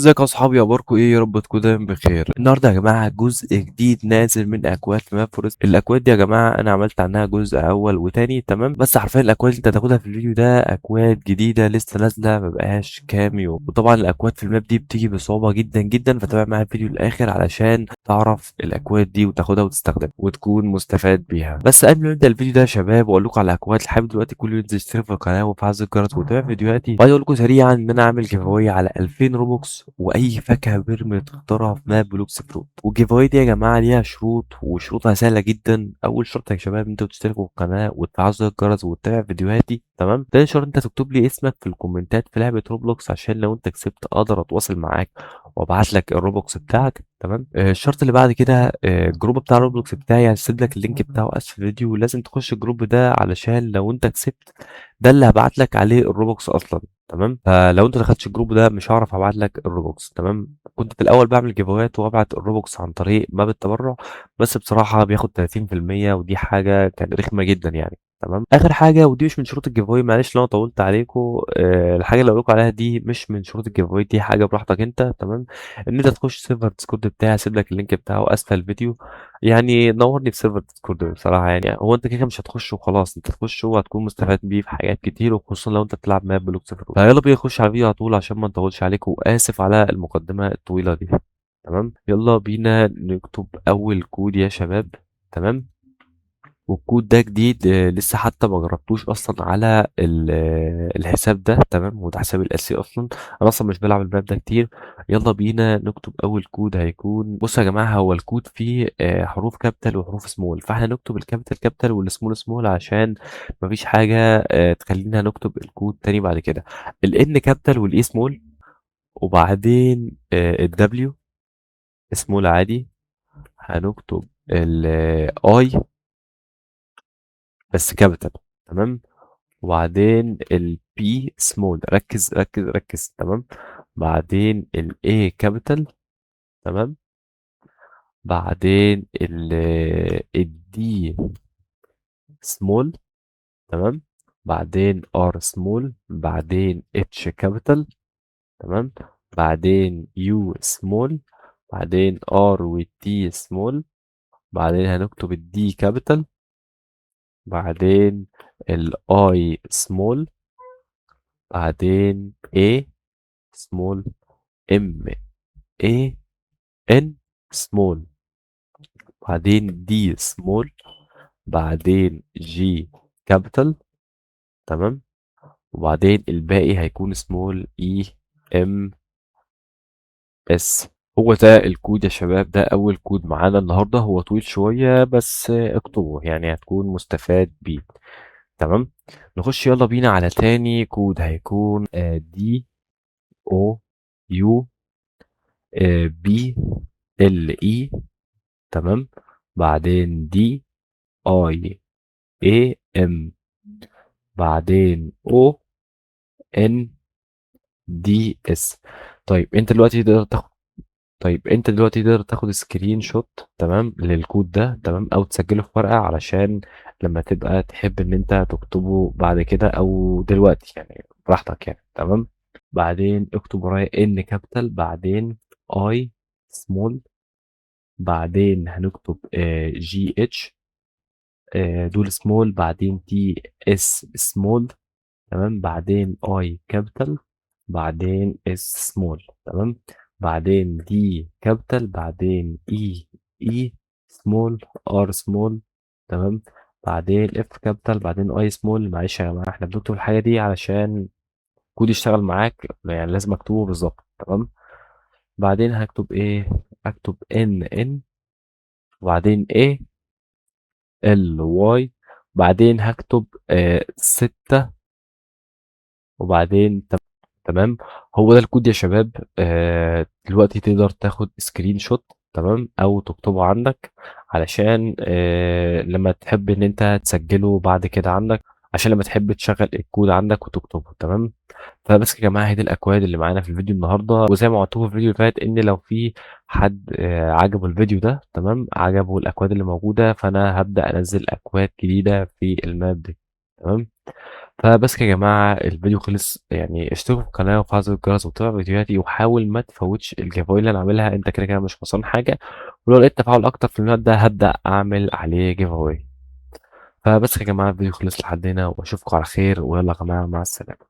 ازيك يا اصحابي؟ اخباركم ايه؟ يا رب تكونوا دايما بخير. النهارده يا جماعه جزء جديد نازل من اكواد في ماب فورست. الاكواد دي يا جماعه انا عملت عنها جزء اول وتاني، تمام؟ بس حرفيا الاكواد اللي انت هتاخدها في الفيديو ده اكواد جديده لسه نازله، ما بقاش كام يوم. وطبعا الاكواد في الماب دي بتيجي بصعوبه جدا جدا، فتابع معايا الفيديو للاخر علشان تعرف الاكواد دي وتاخدها وتستخدمها وتكون مستفاد بيها. بس قبل ما نبدا الفيديو ده يا شباب واقول لكم على الاكواد اللي حابب دلوقتي كل يوم يشترك في القناه وفعل زر الجرس وتابع فيديوهاتي، وعايز اقول لكم سريعا ان انا عامل جيف اواي على 2000 روبوكس واي فاكهه بيرمي تختارها في ماب بلوكس فروت. والجيف اواي دي يا جماعه ليها شروط وشروطها سهله جدا. اول شرط يا شباب انتوا تشتركوا في القناه وتفعلوا زر الجرس وتتابع فيديوهاتي، تمام؟ تاني شرط انت تكتب لي اسمك في الكومنتات في لعبه روبلوكس عشان لو انت كسبت اقدر اتواصل معاك وابعت لك الروبوكس بتاعك، تمام؟ الشرط اللي بعد كده الجروب بتاع روبلوكس بتاعي هسيب لك اللينك بتاعه اسفل الفيديو، ولازم تخش الجروب ده علشان لو انت كسبت ده اللي هبعت لك عليه الروبوكس اصلا، تمام؟ فلو انت دخلتش الجروب ده مش هعرف ابعت لك الروبوكس، تمام؟ كنت في الاول بعمل جيفوات وابعت الروبوكس عن طريق باب التبرع، بس بصراحه بياخد 30% ودي حاجه كانت رخمه جدا يعني، تمام؟ اخر حاجه ودي مش من شروط الجيفوي، معلش لو انا طولت عليكم، الحاجه اللي اقول لكم عليها دي مش من شروط الجيفوي، دي حاجه براحتك انت، تمام؟ ان انت تخش سيرفر ديسكورد بتاعي، هسيب لك اللينك بتاعه اسفل الفيديو. يعني نورني في سيرفر ديسكورد بصراحه، يعني هو انت كده مش هتخش وخلاص، انت تخش وهتكون مستفاد بيه في حاجات كتير، وخصوصا لو انت بتلعب ماب بلوك صفر. فيلا بينا نخش على الفيديو على طول عشان ما نطولش عليكم، واسف على المقدمه الطويله دي، تمام؟ يلا بينا نكتب اول كود يا شباب، تمام؟ والكود ده جديد، لسه حتى ما جربتوش اصلا على الحساب ده، تمام؟ وده حسابي الاساسي اصلا، انا اصلا مش بلعب الماب ده كتير. يلا بينا نكتب اول كود. هيكون بصوا يا جماعه، هو الكود فيه حروف كابيتال وحروف سمول، فاحنا نكتب الكابيتال كابيتال والسمول سمول عشان مفيش حاجه تخلينا نكتب الكود تاني بعد كده. الان كابيتال والاي سمول، وبعدين الدبليو سمول عادي. هنكتب الاي بس كابيتال، تمام؟ وبعدين البي سمول، ركز ركز ركز، تمام؟ بعدين الاي كابيتال، تمام؟ بعدين الدي سمول، تمام؟ بعدين ار سمول، بعدين اتش كابيتال، تمام؟ بعدين يو سمول، بعدين ار والتي سمول، بعدين هنكتب الدي كابيتال، بعدين الاي سمول، بعدين A سمول، ام اي ان سمول، بعدين دي سمول، بعدين جي كابيتال، تمام؟ وبعدين الباقي هيكون سمول اي ام اس. هو ده الكود يا شباب، ده اول كود معانا النهارده، هو طويل شويه بس اكتبه يعني هتكون مستفاد بيه، تمام؟ نخش يلا بينا على تاني كود، هيكون دي او يو بي ال اي، تمام؟ بعدين دي اي اي ام، بعدين او ان دي اس. طيب انت دلوقتي تقدر تاخد طيب انت دلوقتي تقدر تاخد سكرين شوت، تمام، للكود ده، تمام؟ او تسجله في ورقة علشان لما تبقى تحب ان انت تكتبه بعد كده او دلوقتي، يعني براحتك يعني، تمام؟ بعدين اكتب ورايا ان كابيتال، بعدين اي سمول، بعدين هنكتب جي اتش دول سمول، بعدين تي اس سمول، تمام؟ بعدين اي كابيتال، بعدين اس سمول، تمام؟ بعدين دي كابيتال، بعدين اي سمول، ار سمول، تمام؟ بعدين اف كابيتال، بعدين اي سمول. معلش يا جماعه احنا بنكتب الحاجه دي علشان كود يشتغل معاك، يعني لازم اكتبه بالظبط، تمام؟ بعدين هكتب ايه؟ اكتب ان وبعدين ايه ال واي، بعدين هكتب 6 وبعدين تمام. هو ده الكود يا شباب. دلوقتي تقدر تاخد سكرين شوت، تمام، او تكتبه عندك علشان لما تحب ان انت تسجله بعد كده عندك، عشان لما تحب تشغل الكود عندك وتكتبه، تمام؟ فبس يا جماعه هي دي الاكواد اللي معانا في الفيديو النهارده، وزي ما قلت في الفيديو اللي فات ان لو في حد عجبه الفيديو ده، تمام، عجبه الاكواد اللي موجوده، فانا هبدا انزل اكواد جديده في الماب دي، تمام؟ فبس كده يا جماعة الفيديو خلص، يعني اشتركوا في القناة وفعلوا زر الجرس وتابعوا فيديوهاتي، وحاول ما تفوتش الgiveaway اللي أنا عاملها، أنت كده كده مش خسران حاجة، ولو لقيت تفاعل أكتر في الفيديو ده هابدأ أعمل عليه giveaway. فبس كده يا جماعة الفيديو خلص لحد هنا، وأشوفكم على خير، ويلا يا جماعة مع السلامة.